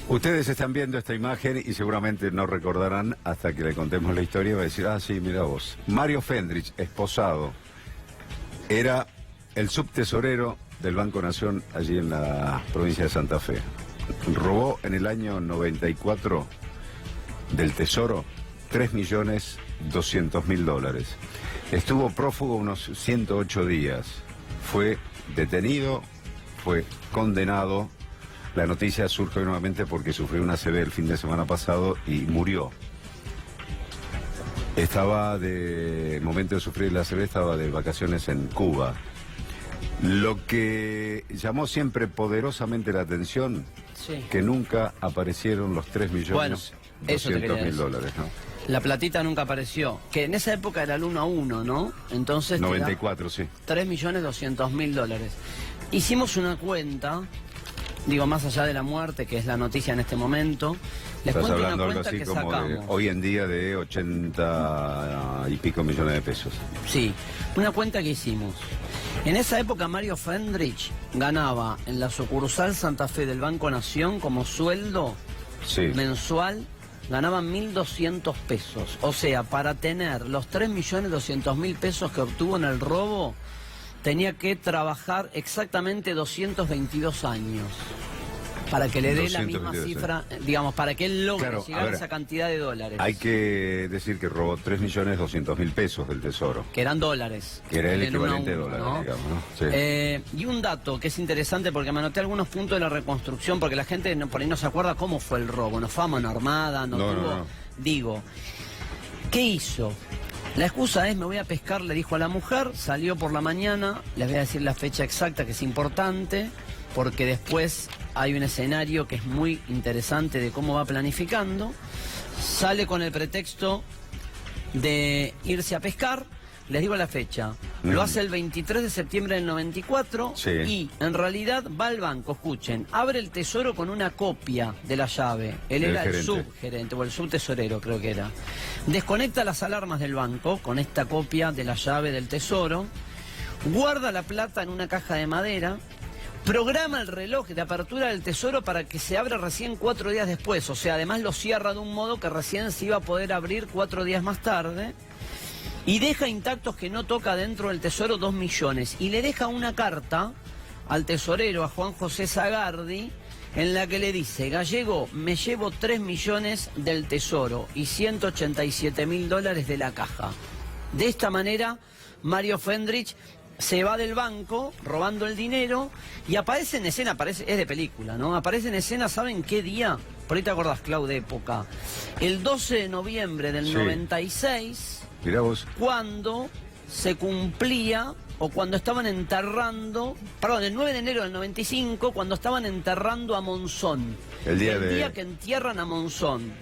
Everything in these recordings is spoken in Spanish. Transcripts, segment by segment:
Ustedes están viendo esta imagen y seguramente no recordarán hasta que le contemos la historia. Va a decir, ah, sí, mira vos. Mario Fendrich, esposado, era el subtesorero del Banco Nación allí en la provincia de Santa Fe. Robó en el año 94 del Tesoro 3.200.000 dólares. Estuvo prófugo unos 108 días. Fue detenido, fue condenado. La noticia surge nuevamente porque sufrió una ACV el fin de semana pasado y murió. El momento de sufrir la ACV, estaba de vacaciones en Cuba. Lo que llamó siempre poderosamente la atención, sí, que nunca aparecieron los 3.200.000 dólares, ¿no? La platita nunca apareció, que en esa época era el 1 a 1, ¿no? Entonces 94, sí. 3.200.000 dólares. Hicimos una cuenta, digo, más allá de la muerte, que es la noticia en este momento. Les Estás cuento hablando una algo cuenta así que como sacamos. hoy en día de 80 y pico millones de pesos. Sí, una cuenta que hicimos. En esa época Mario Fendrich ganaba en la sucursal Santa Fe del Banco Nación como sueldo mensual, ganaban 1.200 pesos. O sea, para tener los 3.200.000 pesos que obtuvo en el robo, tenía que trabajar exactamente 222 años. Para que le dé la misma cifra, digamos, para que él logre llegar a esa cantidad de dólares. Hay que decir que robó 3.200.000 pesos del Tesoro. Que eran dólares. Que era el equivalente de dólares, ¿no? Digamos, ¿no? Sí. Y un dato que es interesante, porque me anoté algunos puntos de la reconstrucción, porque la gente por ahí no se acuerda cómo fue el robo. No fue a mano armada, no tuvo... No. Digo, ¿qué hizo? La excusa es, me voy a pescar, le dijo a la mujer, salió por la mañana, les voy a decir la fecha exacta, que es importante, porque después hay un escenario que es muy interesante de cómo va planificando. Sale con el pretexto de irse a pescar, les digo la fecha, lo hace el 23 de septiembre del 94 y en realidad va al banco, escuchen, abre el Tesoro con una copia de la llave, él era el subgerente o el subtesorero creo que era, desconecta las alarmas del banco con esta copia de la llave del Tesoro, guarda la plata en una caja de madera, programa el reloj de apertura del Tesoro para que se abra recién 4 días después, o sea, además lo cierra de un modo que recién se iba a poder abrir 4 días más tarde, y deja intactos que no toca dentro del Tesoro 2 millones, y le deja una carta al tesorero, a Juan José Zagardi, en la que le dice, Gallego, me llevo 3 millones del Tesoro y 187.000 dólares de la caja. De esta manera, Mario Fendrich se va del banco robando el dinero y aparece en escena, es de película, ¿no? Aparece en escena, ¿saben qué día? Por ahí te acordás, Clau, de época. El 12 de noviembre del 96, mirá vos, cuando se cumplía, o cuando estaban enterrando, perdón, el 9 de enero del 95, cuando estaban enterrando a Monzón. El día que entierran a Monzón,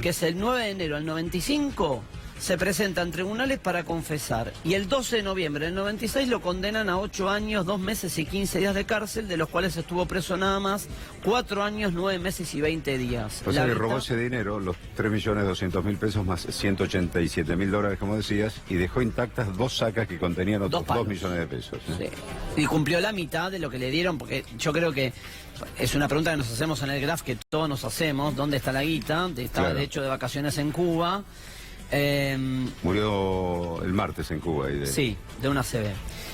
que es el 9 de enero del 95... se presenta en tribunales para confesar. Y el 12 de noviembre del 96 lo condenan a 8 años, 2 meses y 15 días de cárcel, de los cuales estuvo preso nada más 4 años, 9 meses y 20 días. O sea, que robó ese dinero, los 3.200.000 pesos más 187.000 dólares, como decías, y dejó intactas 2 sacas que contenían otros 2 millones de pesos. Sí. Y cumplió la mitad de lo que le dieron, porque yo creo que es una pregunta que nos hacemos en el graph, que todos nos hacemos, ¿dónde está la guita? Estaba de hecho de vacaciones en Cuba. Murió el martes en Cuba. Sí, de una ACV.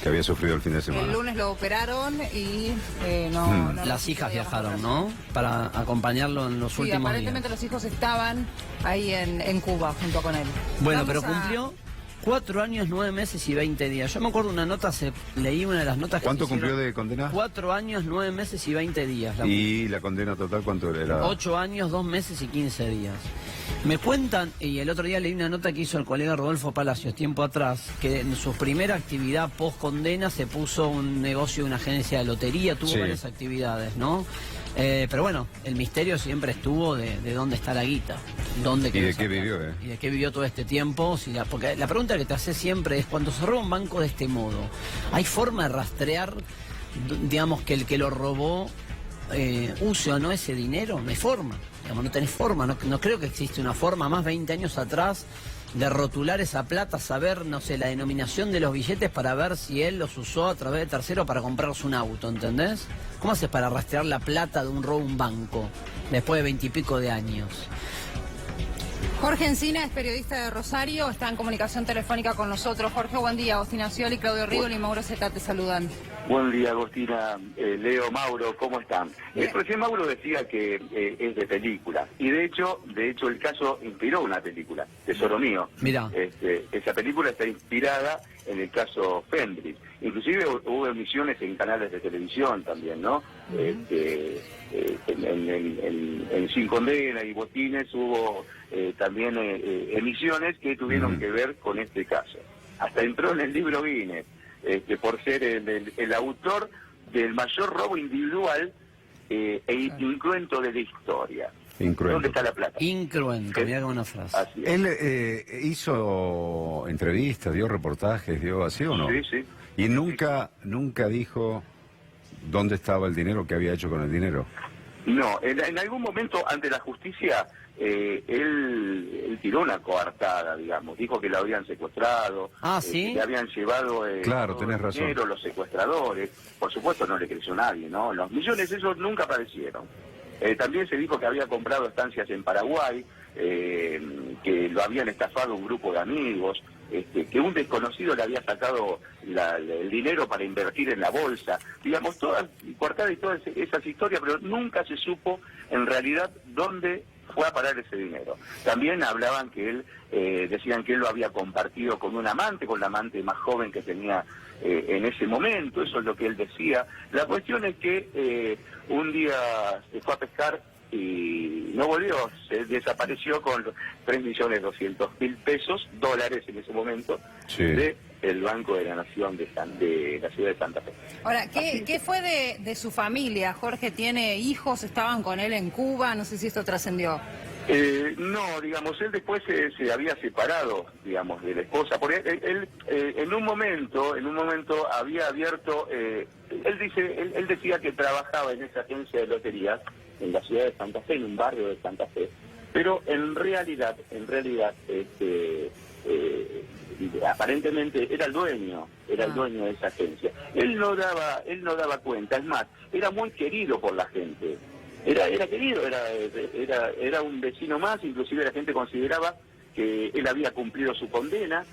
Que había sufrido el fin de semana. El lunes lo operaron y las hijas viajaron, ¿no? Para acompañarlo en los últimos aparentemente días. Los hijos estaban ahí en Cuba junto con él. Bueno, pero cumplió 4 años, 9 meses y 20 días. Yo me acuerdo una nota, leí una de las notas que ¿cuánto cumplió de condena? 4 años, 9 meses y 20 días. ¿Y la condena total cuánto era? 8 años, 2 meses y 15 días. Me cuentan, y el otro día leí una nota que hizo el colega Rodolfo Palacios tiempo atrás, que en su primera actividad post condena se puso un negocio de una agencia de lotería, tuvo varias actividades, ¿no? Pero bueno, el misterio siempre estuvo de dónde está la guita. ¿Y de qué vivió? ¿Y de qué vivió todo este tiempo? Porque la pregunta que te hace siempre es, cuando se roba un banco de este modo, ¿hay forma de rastrear, digamos, que el que lo robó use o no ese dinero? No hay forma. Digamos, no tenés forma, no creo que existe una forma, más 20 años atrás de rotular esa plata, saber, no sé, la denominación de los billetes para ver si él los usó a través de tercero para comprarse un auto, ¿entendés? ¿Cómo haces para rastrear la plata de un robo a un banco después de 20 y pico de años? Jorge Encina es periodista de Rosario, está en comunicación telefónica con nosotros. Jorge, buen día. Agostina Scioli, Claudio Rigoli y Mauro Zeta te saludan. Buen día, Agostina, Leo, Mauro, ¿cómo están? Recién Mauro decía que es de película, y de hecho el caso inspiró una película, Tesoro Mío. Mirá. Esa película está inspirada en el caso Fendrich. Inclusive hubo emisiones en canales de televisión también, ¿no? En Sin Condena y Botines hubo también emisiones que tuvieron que ver con este caso. Hasta entró en el libro Guinness. Por ser el autor del mayor robo individual e incruento de la historia. Incruento. ¿Dónde está la plata? Incruento, mirá qué buena frase. Así es. Él hizo entrevistas, dio reportajes, dio así o no. Sí, sí. Y nunca dijo dónde estaba el dinero, qué había hecho con el dinero. No, en algún momento ante la justicia él tiró una coartada, digamos. Dijo que lo habían secuestrado. Ah, ¿sí? Que le habían llevado Claro, todo tenés el razón. dinero, los secuestradores. Por supuesto no le creyó nadie, ¿no? Los millones esos nunca aparecieron. También se dijo que había comprado estancias en Paraguay, que lo habían estafado un grupo de amigos, que un desconocido le había sacado el dinero para invertir en la bolsa. Digamos, todas cortadas y todas esas historias, pero nunca se supo en realidad dónde fue a parar ese dinero. También hablaban que él, decían que él lo había compartido con un amante, con la amante más joven que tenía en ese momento. Eso es lo que él decía. La cuestión es que un día se fue a pescar y no volvió, se desapareció con 3.200.000 pesos, dólares en ese momento, Sí. del Banco de la Nación de la ciudad de Santa Fe. Ahora, ¿qué fue de su familia? Jorge tiene hijos, estaban con él en Cuba, no sé si esto trascendió. No, digamos, él después se había separado, digamos, de la esposa, porque él en un momento había abierto, él decía que trabajaba en esa agencia de loterías en la ciudad de Santa Fe, en un barrio de Santa Fe, pero en realidad, aparentemente era el dueño de esa agencia. Él no daba cuenta, es más, era muy querido por la gente. Era querido, era un vecino más, inclusive la gente consideraba que él había cumplido su condena,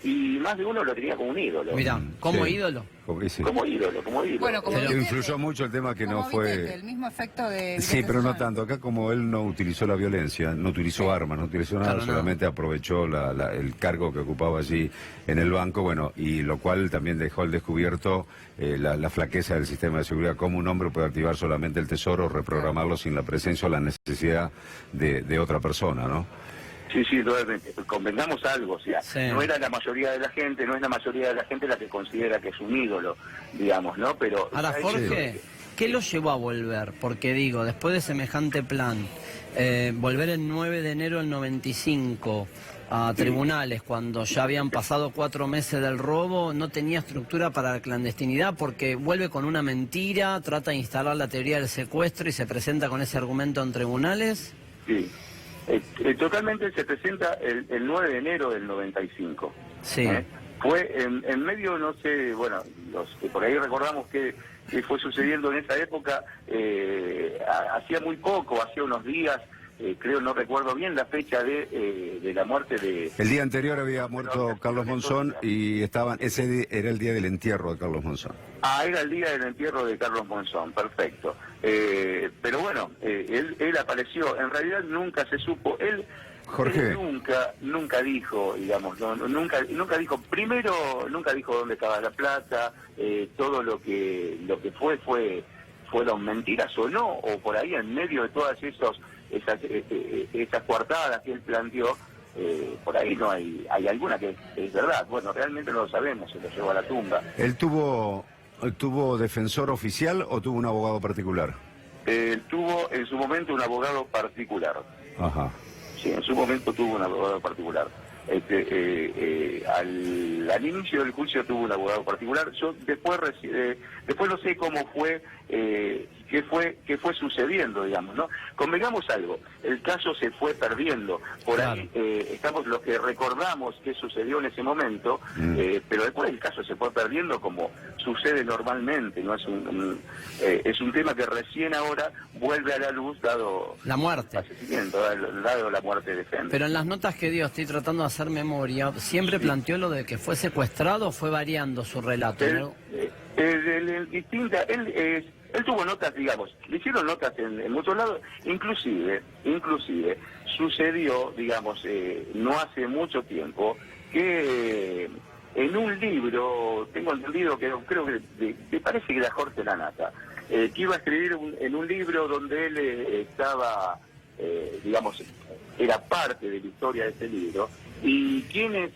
y más de uno lo tenía como un ídolo. Mirá, como Sí. ídolo. Sí. Como ídolo. Bueno, como Que Vitete. influyó mucho el tema que no Como fue... Vitete, el mismo efecto de Sí, Vitete pero no Scioli. tanto. Acá como él no utilizó la violencia, no utilizó armas, no utilizó nada, Claro, no. solamente aprovechó el cargo que ocupaba allí en el banco, bueno, y lo cual también dejó al descubierto la flaqueza del sistema de seguridad, cómo un hombre puede activar solamente el tesoro, reprogramarlo sin la presencia o la necesidad de otra persona, ¿no? Sí, totalmente. Convengamos algo, o sea, Sí. no era la mayoría de la gente, no es la mayoría de la gente la que considera que es un ídolo, digamos, ¿no? Pero Ahora, Jorge, ¿qué lo llevó a volver? Porque digo, después de semejante plan, volver el 9 de enero del 95 a tribunales, cuando ya habían pasado 4 meses del robo, no tenía estructura para la clandestinidad, porque vuelve con una mentira, trata de instalar la teoría del secuestro y se presenta con ese argumento en tribunales. Sí. Totalmente se presenta el 9 de enero del 95. Sí. Fue en medio, no sé, bueno, los que por ahí recordamos que fue sucediendo en esa época, hacía muy poco, hacía unos días, creo, no recuerdo bien la fecha de la muerte de... El día anterior había muerto Carlos Monzón y era el día del entierro de Carlos Monzón. Ah, era el día del entierro de Carlos Monzón, perfecto. Pero bueno, él apareció, en realidad nunca se supo, Jorge. él nunca dijo, digamos, nunca dijo, primero nunca dijo dónde estaba la plata, todo lo que fueron mentiras o no, o por ahí en medio de todas esas coartadas que él planteó, por ahí no hay alguna que es verdad. Bueno, realmente no lo sabemos, se lo llevó a la tumba. ¿Él tuvo defensor oficial o tuvo un abogado particular? Tuvo en su momento un abogado particular. Ajá. Sí, en su momento tuvo un abogado particular. Al inicio del juicio tuvo un abogado particular. Yo después no sé cómo fue, qué fue sucediendo, digamos, ¿no? Convengamos algo, el caso se fue perdiendo. Por Claro. ahí estamos los que recordamos qué sucedió en ese momento, pero después el caso se fue perdiendo como sucede normalmente, ¿no? Es un tema que recién ahora vuelve a la luz dado La muerte. el asesinato, dado la muerte de Fendrich. Pero en las notas que dio, estoy tratando de hacer memoria, siempre planteó lo de que fue secuestrado o fue variando su relato. ¿No? Él tuvo notas, digamos, le hicieron notas en muchos lados, inclusive sucedió, digamos, no hace mucho tiempo, que en un libro, tengo entendido que creo que me parece que era Jorge Lanata, que iba a escribir en un libro donde él estaba, digamos, era parte de la historia de ese libro, y quienes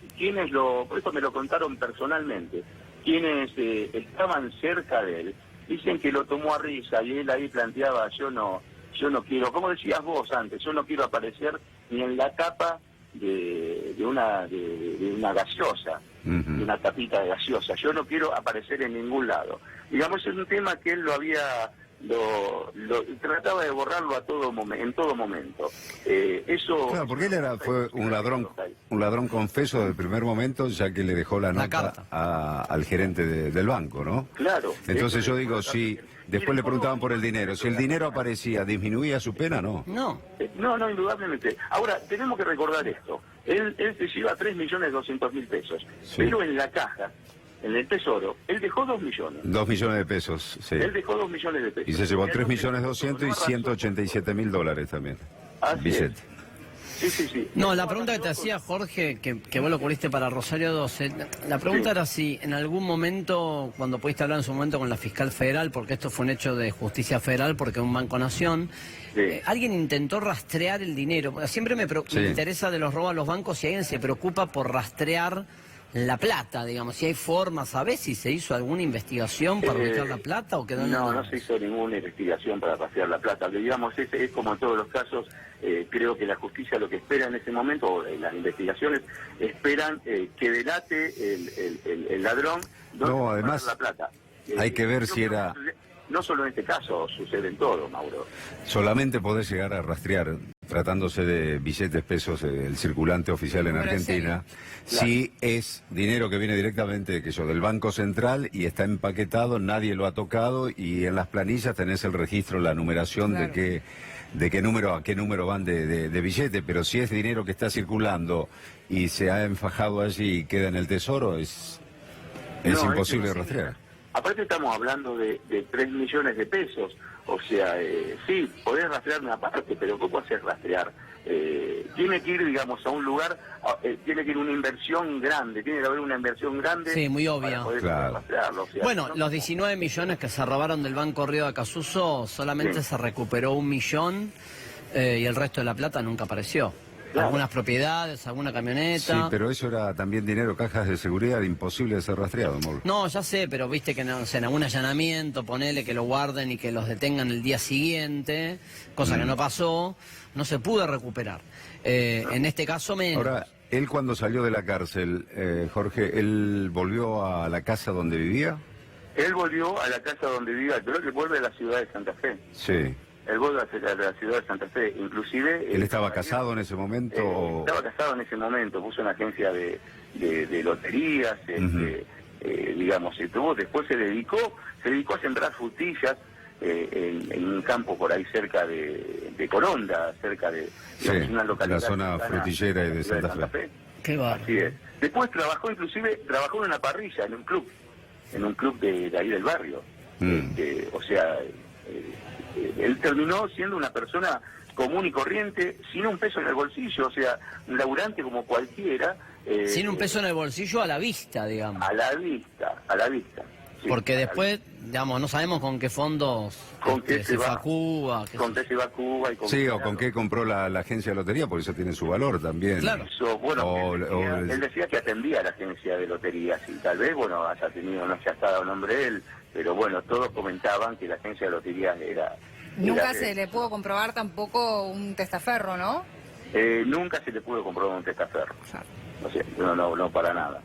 por eso me lo contaron personalmente, quienes estaban cerca de él, dicen que lo tomó a risa y él ahí planteaba, yo no quiero, como decías vos antes, yo no quiero aparecer ni en la tapa de una gaseosa, de una tapita de gaseosa, yo no quiero aparecer en ningún lado. Digamos, es un tema que él lo trataba de borrarlo en todo momento. Eso. Claro, porque él fue un ladrón confeso del primer momento, ya que le dejó la nota carta al gerente del banco, ¿no? Claro. Entonces eso yo digo, si después le preguntaban por el dinero, si el dinero aparecía, ¿disminuía su pena? No. No. No, indudablemente. Ahora, tenemos que recordar esto. Él se lleva 3.200.000 pesos, Sí. pero en la caja, en el tesoro, él dejó 2 millones. 2 millones de pesos, sí. Él dejó 2 millones de pesos. Y se llevó Él 3.200.000 y 187.000 dólares también. Así Billete. Sí. No, la pregunta que te hacía, Jorge, que vos lo cubriste para Rosario 12, la pregunta era si en algún momento, cuando pudiste hablar en su momento con la fiscal federal, porque esto fue un hecho de justicia federal, porque es un Banco Nación, alguien intentó rastrear el dinero. Siempre me interesa de los robos a los bancos si alguien se preocupa por rastrear la plata, digamos, si hay formas, ¿sabés si se hizo alguna investigación para ubicar la plata o quedó en No, nada? no se hizo ninguna investigación para rastrear la plata. Digamos, es como en todos los casos, creo que la justicia lo que espera en ese momento, o las investigaciones, esperan que delate el ladrón No, además, la plata. hay que ver yo si creo era... que no solo en este caso, sucede en todo, Mauro. Solamente podés llegar a rastrear, tratándose de billetes pesos, el circulante oficial en Pero Argentina, si es dinero que viene directamente del Banco Central y está empaquetado, nadie lo ha tocado y en las planillas tenés el registro, la numeración Claro. de qué número a qué número van de billete, pero si es dinero que está circulando y se ha enfajado allí y queda en el tesoro, es No, imposible es rastrear. Aparte estamos hablando de 3 millones de pesos, o sea, sí, podés rastrear una parte, pero ¿cómo hacer rastrear? Tiene que ir, digamos, a un lugar, tiene que ir una inversión grande, tiene que haber una inversión grande. Sí, muy obvia. Para poder Claro. rastrearlo, o sea, Bueno, ¿no? los 19 millones que se robaron del Banco Río de Acasuso, solamente Sí. se recuperó 1 millón y el resto de la plata nunca apareció. Claro. Algunas propiedades, alguna camioneta. Sí, pero eso era también dinero, cajas de seguridad, imposible de ser rastreado, Mauro. No, ya sé, pero viste que no sé, en algún allanamiento, ponele que lo guarden y que los detengan el día siguiente, cosa que no pasó, no se pudo recuperar. En este caso menos. Ahora, él cuando salió de la cárcel, Jorge, ¿él volvió a la casa donde vivía? Él volvió a la casa donde vivía, creo que vuelve a la ciudad de Santa Fe. Sí. Él vuelve a la ciudad de Santa Fe, inclusive... ¿Él estaba casado en ese momento? o- Estaba casado en ese momento, puso una agencia de loterías, digamos, y tuvo, después se dedicó a sembrar frutillas en un campo por ahí cerca de Coronda, cerca de Sí, una localidad... la zona cercana frutillera a la de ciudad Santa Fe. Qué bárbaro. Así es. Después trabajó en una parrilla, en un club de ahí del barrio. O sea, él terminó siendo una persona común y corriente, sin un peso en el bolsillo, o sea, un laburante como cualquiera. Sin un peso en el bolsillo a la vista, digamos. A la vista. Sí, Porque a la después, digamos, no sabemos con qué fondos ¿Con qué se se fue va? a Cuba. qué con sé qué se va a Cuba y con Sí, qué o con qué compró la agencia de lotería, porque eso tiene su valor también. Claro. Eso, bueno, O- él decía que atendía a la agencia de loterías y tal vez, bueno, haya tenido, no se ha estado nombre de él, pero bueno, todos comentaban que la agencia de loterías era... Nunca era- se le pudo comprobar tampoco un testaferro, ¿no? Nunca se le pudo comprobar un testaferro. Claro. O sea, no, para nada,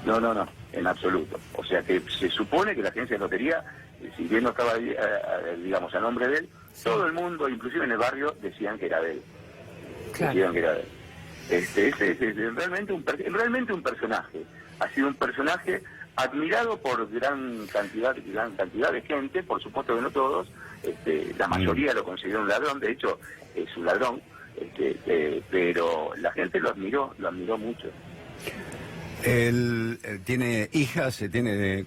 No, en absoluto. O sea que se supone que la agencia de lotería, si bien no estaba, digamos, a nombre de él, todo el mundo, inclusive en el barrio, decían que era de él. Claro. Decían que era de él. Es realmente un personaje. Ha sido un personaje admirado por gran cantidad de gente, por supuesto que no todos. La mayoría lo consideró un ladrón, de hecho es un ladrón, pero la gente lo admiró mucho. Él tiene hijas,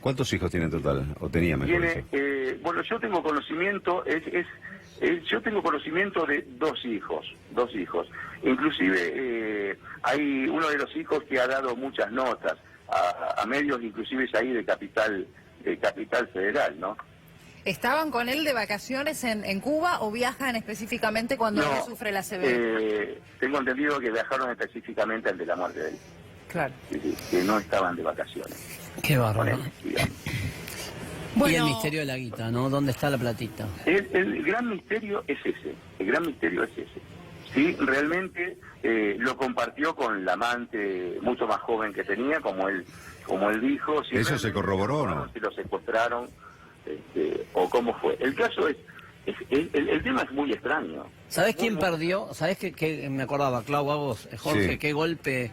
¿cuántos hijos tiene en total? ¿O tenía, mejor dicho? Bueno, yo tengo conocimiento, yo tengo conocimiento de dos hijos. Inclusive hay uno de los hijos que ha dado muchas notas a medios, inclusive es ahí de Capital Federal, ¿no? ¿Estaban con él de vacaciones en Cuba o viajan específicamente cuando él sufre la CB? Tengo entendido que viajaron específicamente al de la muerte de él. Claro. Que no estaban de vacaciones. Qué bárbaro. Bueno, y el misterio de la guita, ¿no? ¿Dónde está la platita? El gran misterio es ese. Sí, realmente lo compartió con la amante mucho más joven que tenía, como él dijo. Si ¿Eso se corroboró o no? Si lo secuestraron, o cómo fue. El caso el tema es muy extraño. ¿Sabés quién perdió? ¿Sabés que me acordaba, Clau, a vos, Jorge, Sí. qué golpe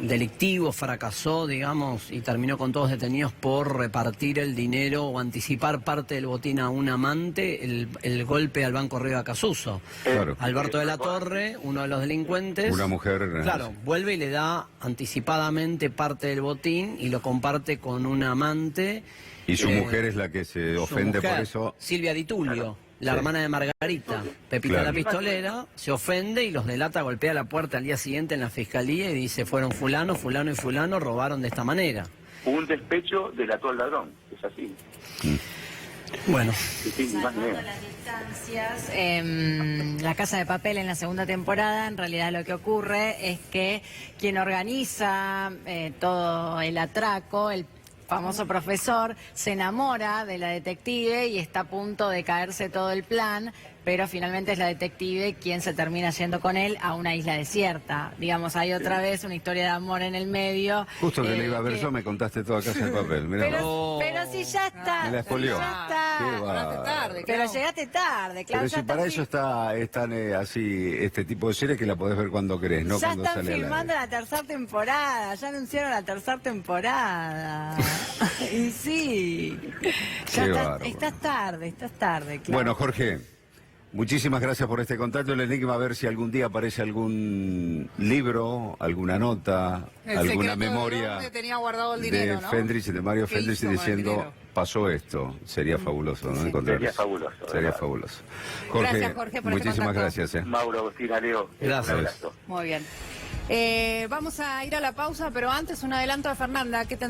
delictivo fracasó, digamos, y terminó con todos detenidos por repartir el dinero o anticipar parte del botín a un amante, el golpe al Banco Río Acasuso? Claro. Alberto de la Torre, uno de los delincuentes, Una mujer... claro, vuelve y le da anticipadamente parte del botín y lo comparte con un amante. Y su mujer es la que se Su ofende por mujer, eso. Silvia Di Tulio, la Sí. hermana de Margarita, Pepita Claro. la pistolera, se ofende y los delata, golpea la puerta al día siguiente en la fiscalía y dice: fueron fulano y fulano, robaron de esta manera. Un despecho delató al ladrón, es así. Bueno, Sí, ni más ni menos. Salvando las distancias, La Casa de Papel en la segunda temporada, en realidad lo que ocurre es que quien organiza todo el atraco, el famoso profesor, se enamora de la detective y está a punto de caerse todo el plan, pero finalmente es la detective quien se termina yendo con él a una isla desierta. Digamos, hay otra vez una historia de amor en el medio. Justo que le iba a ver que- yo, me contaste toda Casa de Papel. Mirá. Pero si ya está. Me la spoileó. Ya está. Qué Llegaste bárbaro. tarde, Pero claro. llegaste tarde, claro. Pero ya si para están eso están así, este tipo de series que la podés ver cuando querés, no ya cuando están sale al filmando aire. la tercera temporada, ya anunciaron la tercera temporada. Y sí, ya Qué bárbaro. estás tarde, claro. Bueno, Jorge, muchísimas gracias por este contacto. El enigma, a ver si algún día aparece algún libro, alguna nota, El alguna secreto de memoria dónde tenía guardado el dinero, de ¿no? Fendrich, de Mario ¿Qué Fendrich, hizo con el diciendo: dinero? pasó esto. Sería fabuloso, ¿no? Encontrar Sería eso. fabuloso, Sería ¿verdad? fabuloso. Gracias, Jorge, por este muchísimas contacto. gracias. Mauro, Agustina, Leo, Gracias. un abrazo. Muy bien. Vamos a ir a la pausa, pero antes un adelanto de Fernanda. ¿Qué tendrá?